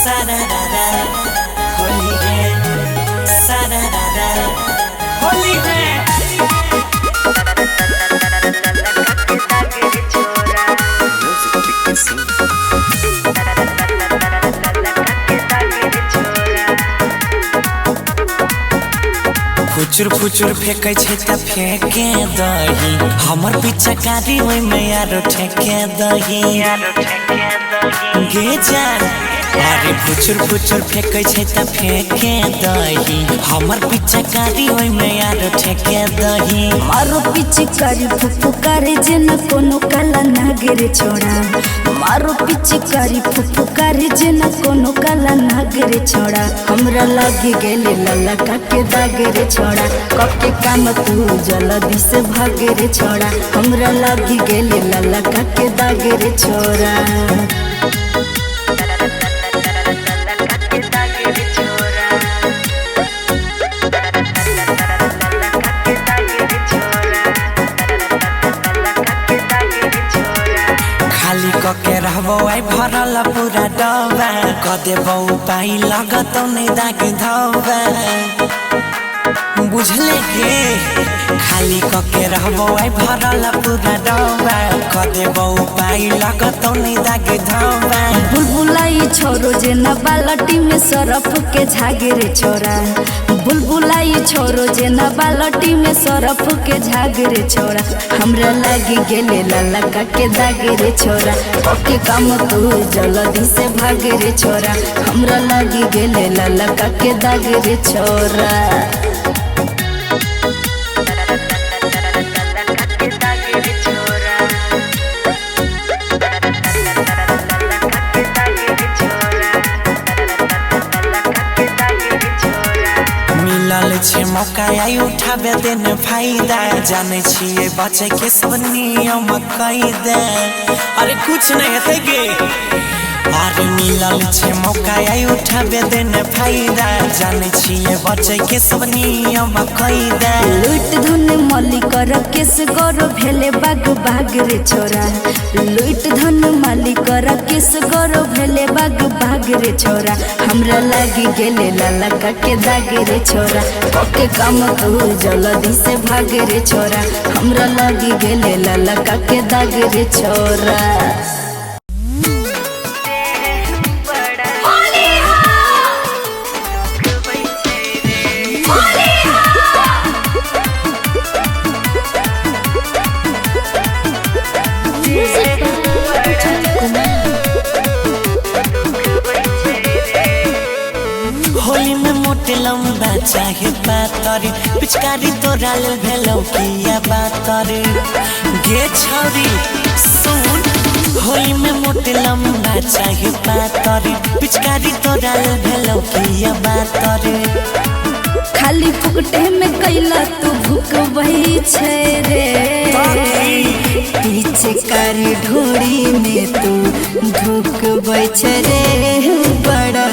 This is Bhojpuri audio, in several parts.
सारारा होली है, सारारा होली है। फुचुर फुचुर फेंकै छै त फेंके दही, हमर पिचकारी ओइ में यारो ठेके दही गे जान। अरे फुचुर फुचुर फेंकै छै त फेंके दही, हमर पिचकारी ओइ में यारो ठेके दही। मारो पिचकारी फुफुकारी जेन कोनो काला नागेरे छोड़ा, मारो पिचकारी फुफुकारी जेन कोनो काला नागेरे छोड़ा। हमरा लगी गेले लल्ला काके दागेरे छोड़ा, कके काम तू जल्दी से भागेरे छोड़ा। हमरा लगी गेले लल्ला काके दागेरे छोड़ा। खाली कके रहबो आई भरल पूरा डबा, क देबो पाई लगत नहीं दाग धबा, बुझले गे। खाली कके रहबो आई भरल पूरा डबा, क देबो पाई लगत नहीं दाग धबा। बुलबुलाई छोरो जेना बालटी में सरफ के झागेरे छोड़ा, बुलबुलाई छोरो जेना बालटी में सरफ के झागेरे छोड़ा। हमरा लागी गेले लाला काके दागेरे छोड़ा, ओके काम तू जल्दी से भागेरे छोड़ा। हमरा लागी गेले लाला काके दागेरे छोड़ा। मिलल छे मौका आई उठाबे देने फायदा, जाने छिए बचे के सब नियम कैदे। अरे कुछ नहीं हेते गे। अरे मिलल छे मौका आई उठाबे देने फायदा, जाने छिए बचे के सब नियम कैदे। लुट धन मालिक केस गौर भेले बाग बाग रे छोरा, लुट धन मालिक केस गौर भेले बाग बाग रे छोरा। हमरा लागी गेले लाला काके दागे रे छोरा, ओके काम तू जल्दी से भागे रे छोरा। हमरा लागी गेले लाला काके दागे रे छोरा। होली में मोटे लंबा चाहे पातरी, पिचकारी तोरा लेल भेलौ किया बातरी गे छौरी सुन। होली में मोटे लंबा चाहे पातरी, पिचकारी तोरा लेल भेलौ किया बातरी। खाली फुकटे में कैला तू भूकबई छै रे, पीछे कारी ढोरी में तू ढुकबई छै रे। बड़ा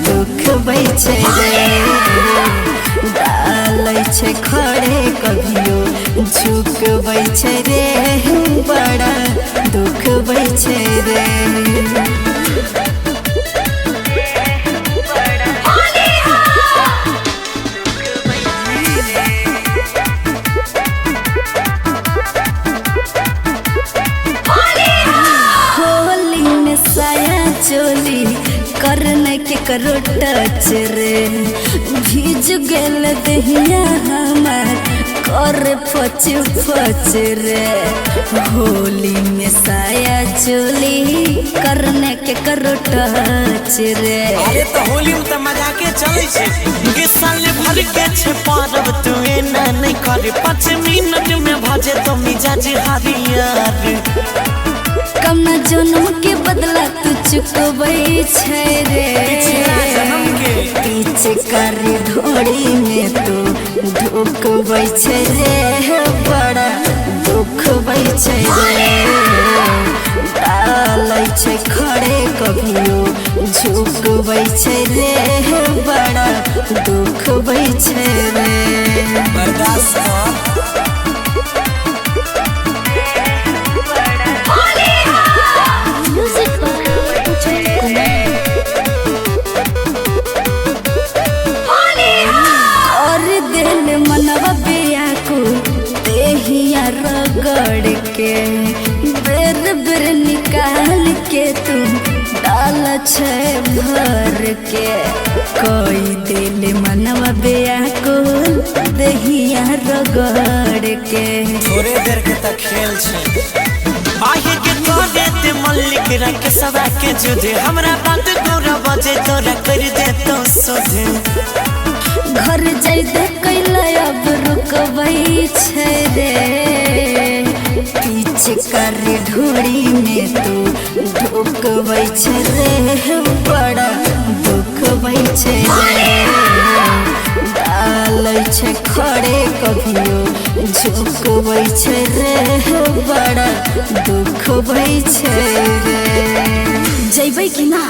दुखबई छै रे, डालै छै खड़े कभियो झुकबई छै रे। बड़ा दुखबई छै रे। चोली करने के करो टच रे, भीज गेल दहिया हमार कर फच फच रे। होली में साया चोली करने के करो टच रे। अरे तो होली में तो मजाके चले छे गे, साले भर के छे पारब तू एना नहीं करे। 5 मिनट में भजे तो मिजाज हरियर। कम जन्म के बदला तू चुकबई छै रे, पीछे कारी ढोरी में तू ढुकबई छै रे। बड़ा दुखबई छै रे, डालै छै खड़े कभियो झुकबई छै रे। बड़ा दुखबई छै रे। बर्दाश्त म्यूजिक छे भर के कोई दिल मनवा बेकुल दहिया रगड़ के थोड़े देर के तक खेल छे आगे के तोरे ते मल्लिक रंग सवा के जुदे हमरा बात गोरा बजे तोरा कर दे तो सोधे घर जाइते कैला अब रुकबै छे रे पीछे कर ढोड़ी में तू ढुकबै छे रे बड़ा दुखबै छे रे डालै छे खड़े कभियो झुकबै छे रे बड़ा दुखबै छे रे जइबै कि ना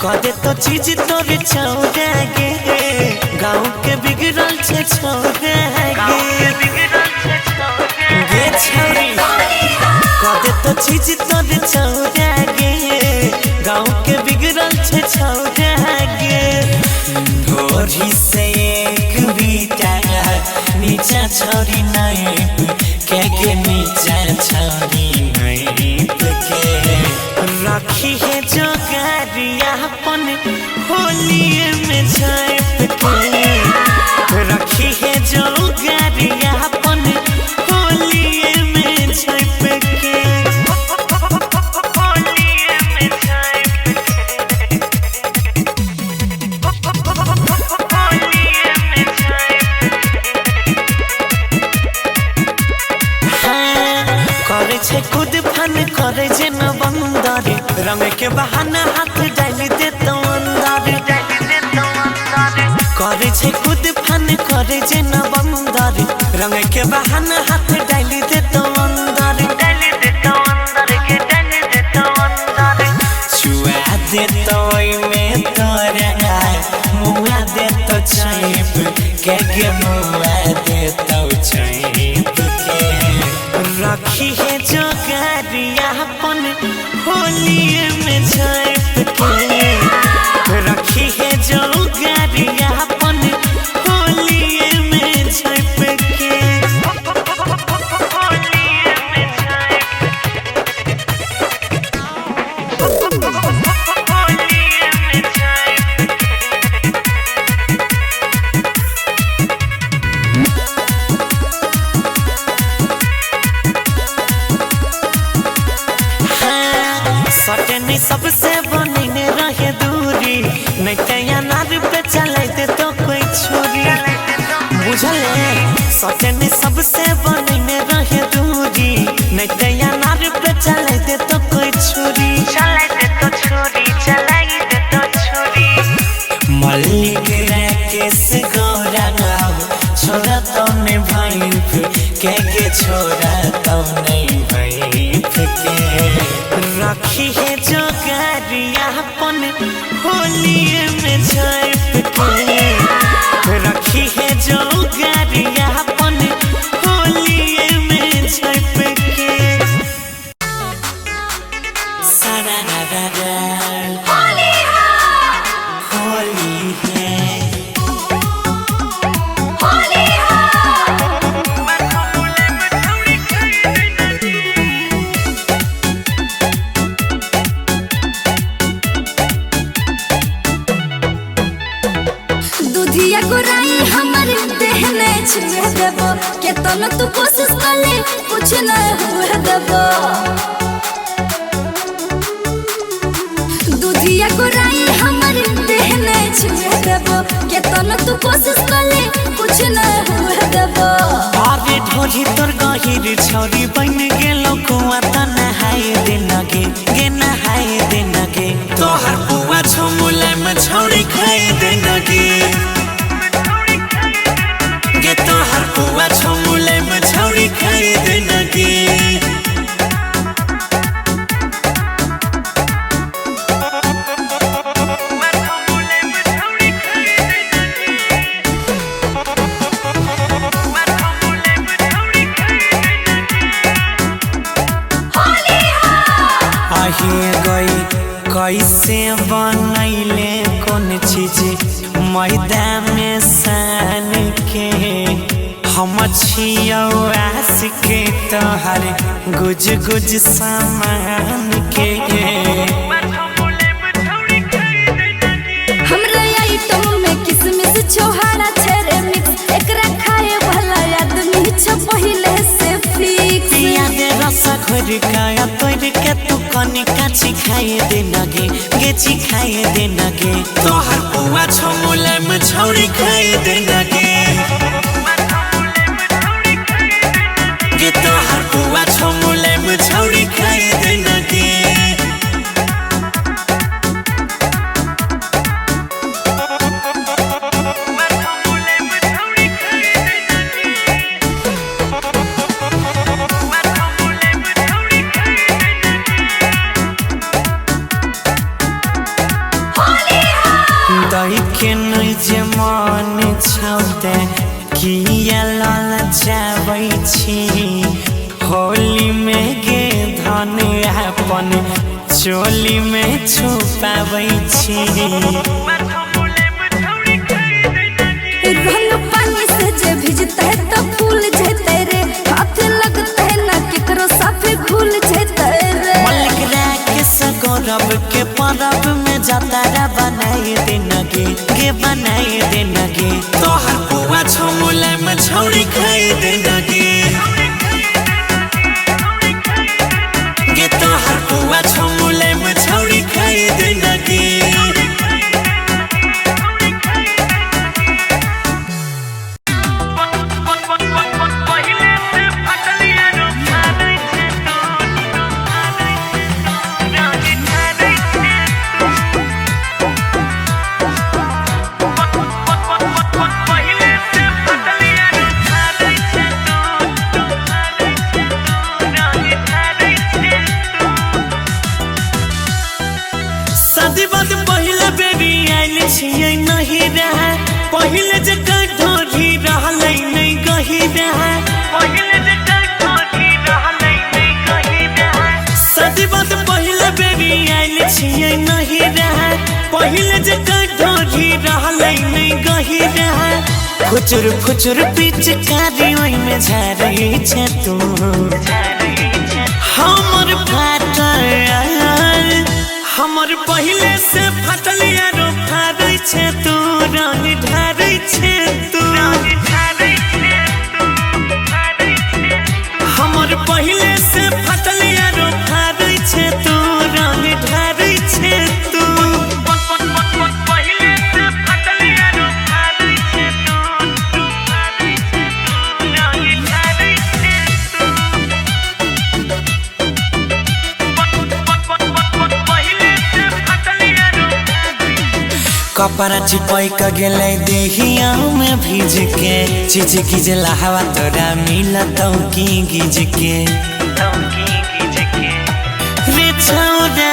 कदे तो चीज तोरे छौड़ा गे गाँव के बिगड़ल छे छौड़ा गे छौरी कदे तो चीज तोरे छौड़ा गे गाँव के बिगड़ल छे छौड़ा गे ढोरी से एक बीटा नीचा छौरी नहीं के नीचा छौरी नहीं के रखी है जो गारिया अपन होलिए में झाँप के रखी है जो गारिया अपन होलिए में झाँप के करे छे खुद फन करे जे न बंदर रंग के बहाना हाथ डाल दे तो अंदर करे छे खुद फन करे जे न बंदर रंग के बहाना हाथ डाल दे तो अंदर छुआ दे तो में तोरा मुआ दे तो छाप के मुआ दे तो छाप के रखी है जो गारिया अपन होलिए में झाँप के रखी है जो गारिया अपन होलिए में झाँप के सटनी सबसे बने रहे दूरी नहीं तैया नार पे चलते तो कोई छोरी बुझले सटनी सबसे बने रहे दूरी नहीं तैया नार पे चलते तो कोई छोरी मल्लिक राकेश गौरा छोरा तो ने भाई के छोरा तो नहीं भाई के रखी है जो गारिया अपन होलिए में झाँप के रखी है जो गारिया अपन होलिए में झाँप के सारा होली है दूधिया गोराई हमर देहने छुए देबो के तन तू कोशिश करले कुछ न हुए देबो दूधिया गोराई हमर देहने छुए देबो के तन तू कोशिश करले कुछ न हुए देबो आगे ढोरी तोर गहिर छौरी बन गेलो कुआ त नहाए देनगे गे नहाए देनगे तोहर बुआ छमुले में छौरी खाए देनगे गे तोहर बुआ छमुले में छौरी खाए देनगे कैसे बनैले कौन चीज मैदा में सान के हम छियौ आशिक तोहर गुज गुज सामान के हमरा आइटम में किसमिस छोहारा छेरे मिक्स एकरा खाए भला आदमी छ पहिले से फिक्स पिया दे रस घोर का तोड़ के तू कनी काची खाए दे नगे गेची खाए दे नगे तोहर पुआ छमुले में छौरी खाए दे नगे गे तोहर पुआ छमुले में छौरी खाए दे नगे दही के नहीं जे मन छौते किया लाल जाबै छी होली में गे धन अपन चोली में छुपाबै छी रंग पानी से जे भिजते तो फूल जेते रे हाथ लगते ना केकरो साफे घुल जेते रे मलिक राकेश गौरव के परब में जतारा बनाए दे नगे गे बनाए दे नगे तोहर पुआ छमुले में छौरी खाए दे नगे गे तोहर पुआ छमुले में छौरी खाए दे नगे पहिले जे ढोरी रहलै नहीं गही रहे पहिले जे ढोरी रहलै नहीं गही रहे सदी बात पहिले बेबी आइल छियै नहीं रहे पहिले जे ढोरी रहलै नहीं गही रहे फुचुर फुचुर पिचकारी ओइ में झारै छै तू हमर फाटल हमर पहिले से फटल यारो फाड़ै छै तू रंग ढारै छै तू हमर पहिले से फटल यारो फाड़ै छै तू रंग ढारै छै तू पहिले से फटल यारो फाड़ै छै तू रंग ढारै छै कपड़ा चिपै के गेलै देहिया में भीज के चीज गिजला हवा तोरा मिलतौ की गिज के रे छौरा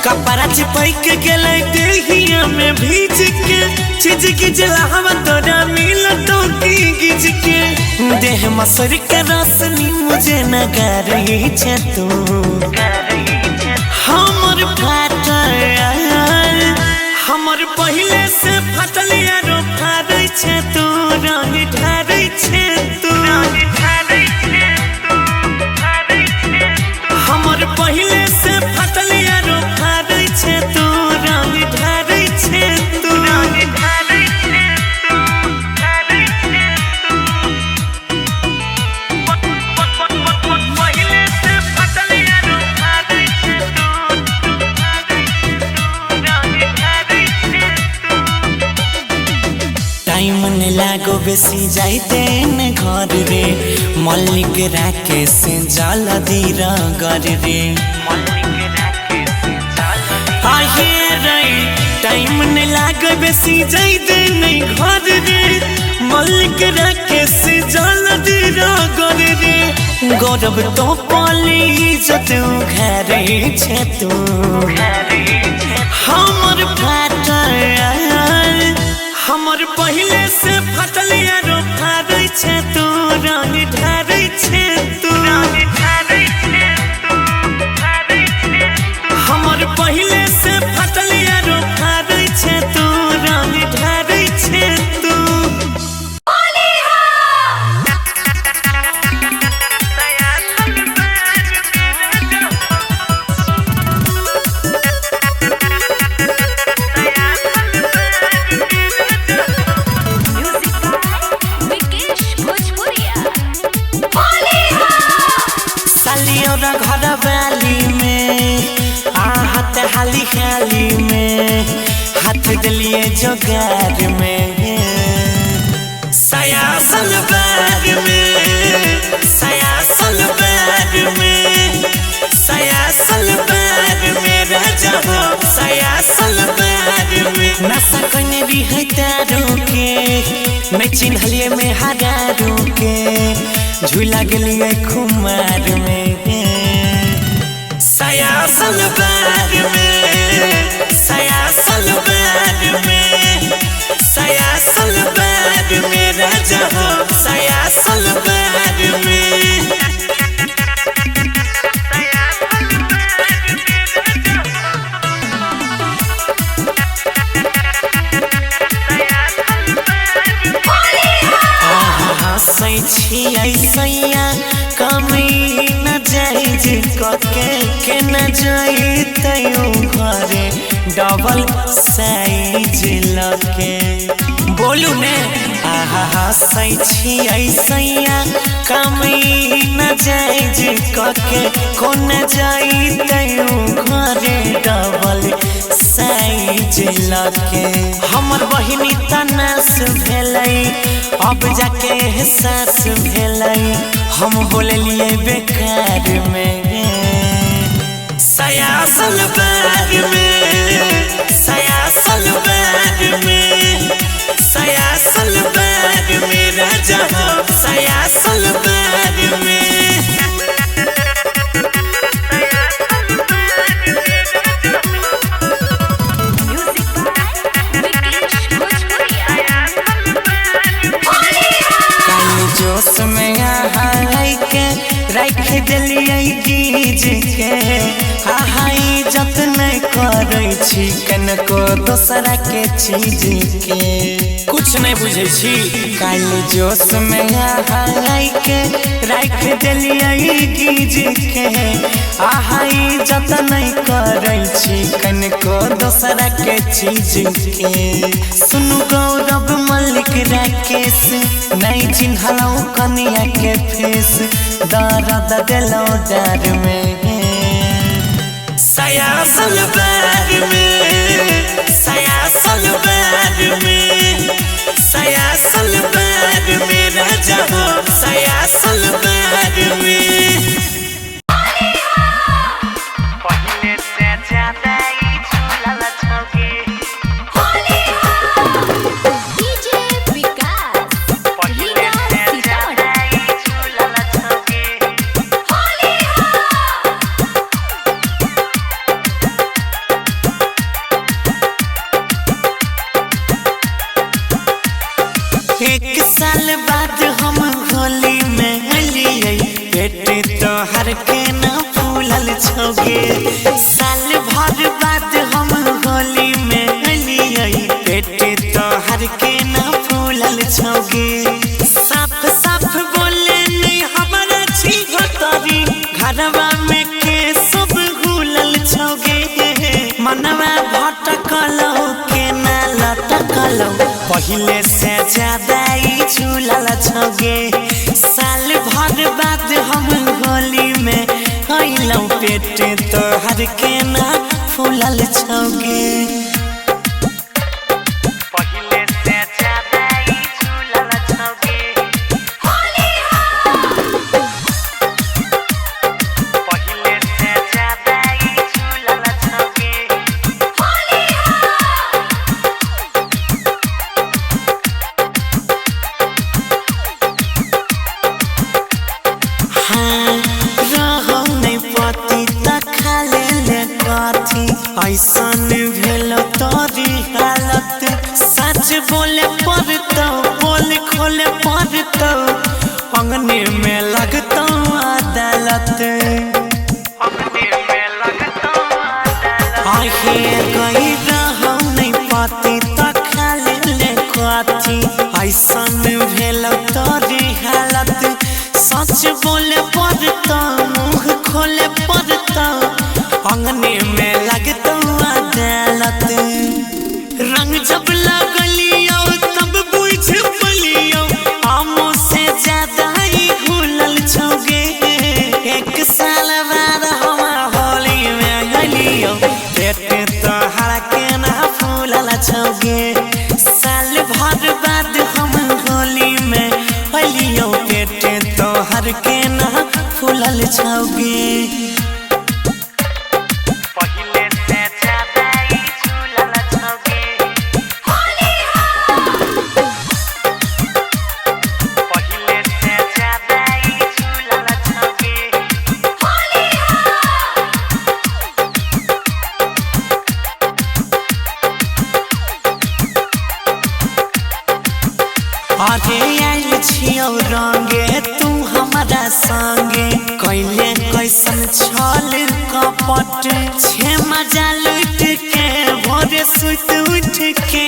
कपड़ा चिपै के गेलै देहिया में भीज के चीज गिजला हवा तोरा मिलतौ की गिज के देह मसर के रसनी मुझे न गारै छै तू हमर फाटल हमर पहिले से फटल यारो फाड़ै छै तू रंग ढारै छै तू हमर पहिले से फटल यारो फाड़ै छै तू रंग ढारै छै तू पहिले से फटल यारो फाड़ै छै टाइम नहीं लागो बेसी जाइते न घर रे मल्लिक राकेश जल दीर गर रे टाइम नहीं लागो बेसी जाइते नहीं घर रे मल्लिक राकेश जल दीर गर रे गौरव तो पाली जत घरे छै तू हमर फाटल हमर पहिले से फटल यारो फाड़ै छै तू रंग ढारै छै तू हमर पहिले से सैया घर वाली में हाथ हाली हाली में हाथ दिलिए जोगार में सया सलवार में सया सलवार में सया सलवार में राजा हो सया सलवार में नशा कने भी है तारू के मैं चिन्हलिए में हरारू के झूला गलिए खुमार में सया सलवार में सया सलवार में सया सलवार में राजा हो सया सलवार में सैया कमी न जाइज के न जाई तयू घरे डबल साइज लके बोलू ने आहा सैया कमी न जाइज के को न जाई तयू घरे डबल साइज लके हमर बहिनी तनास भेलै अब जाके एहसास भेलै हम बोलिए बेकार में सया सलवार में सया सलवार में सया सलवार में राजा हो सया सलवार में जोश में के रख दिलिए गीज के हाई जतन करे छी कनको दोसरा के चीज के कुछ नहीं बुझे छी काल जोश में के रख दिलिए गीज के हाई जतन करे छी कनको दोसरा के चीज के सुनु गौरव मलिक राकेश नहीं चिन्हलो कनिया के फेस दर्द दिलो डर में सया सलवार में सया सलवार में सया सलवार में राजा हो सया सलवार में पहले से ज्यादा ही झूला लचोगे एक साल बाद हम होली में अलिए पेट तोहर के न फूलल छोगे साल भर बाद हम होली में अलिए पेट तोहर के न फूलल छोगे साफ साफ बोले नहीं हमारा छी तोरी घरवा में के सब घुलल छोगे मनवा भटकलो के ना लटकलो पहले से ज्यादा ही झूलल छोगे साल भर बाद हम होली में अइलौ पेट तोहर के ना फूलल छोगे पहले से ज्यादा ही झूलल छोगे पहले से ज्यादा ही झूलल छोगे ऐसन भेल तोरी हालत सच बोले पड़तो बोल खोले पड़तो अंगने में लगतो अदालत अंगने में लगतो अदालत आहे गई रहो नहीं पाती तो खा ले कथी ऐसन भेल तोरी हालत सच बोले पड़तो मुँह खोले पड़तो अंगने में लगतो अदालत रंग जब लगलियो तब बुझ पलियो आमों से ज्यादा ही घुलल छोगे एक साल बाद छौगे पहिले से ज्यादा ही झूलल छौगे पहिले से ज्यादा ही झूलल छौगे अरे आइल छियौ रंगे तू हमारा संगे कैले कैसन छल कपट छे मजा लुट के भोरे सुत उठ के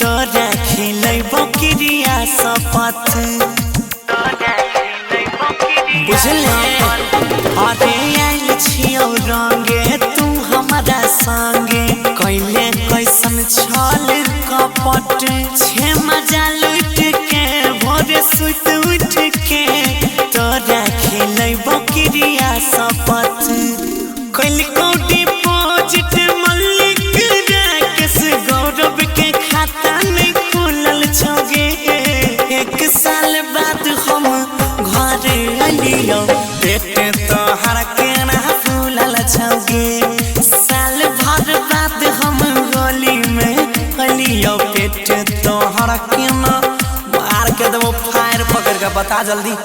तोरा खिलैबो क्रिया शपथ बुझले अरे आइल छियौ रंगे तू हमारा संगे कैले कैसन छल कपट छे मजा लुट के भोरे सुत उठ के तोरा खिलैबो क्रिया शपथ कैल कौटी डिपॉजिट मल्लिक राकेश गौरव के खाता में खुलल छौगे एक साल बाद हम घर अलियो पेट तोहर के ना फूलल छौगे साल भर बाद हम होली में अलियो पेट तोहर के ना मार के देबो फायर पकड़ के बता जल्दी।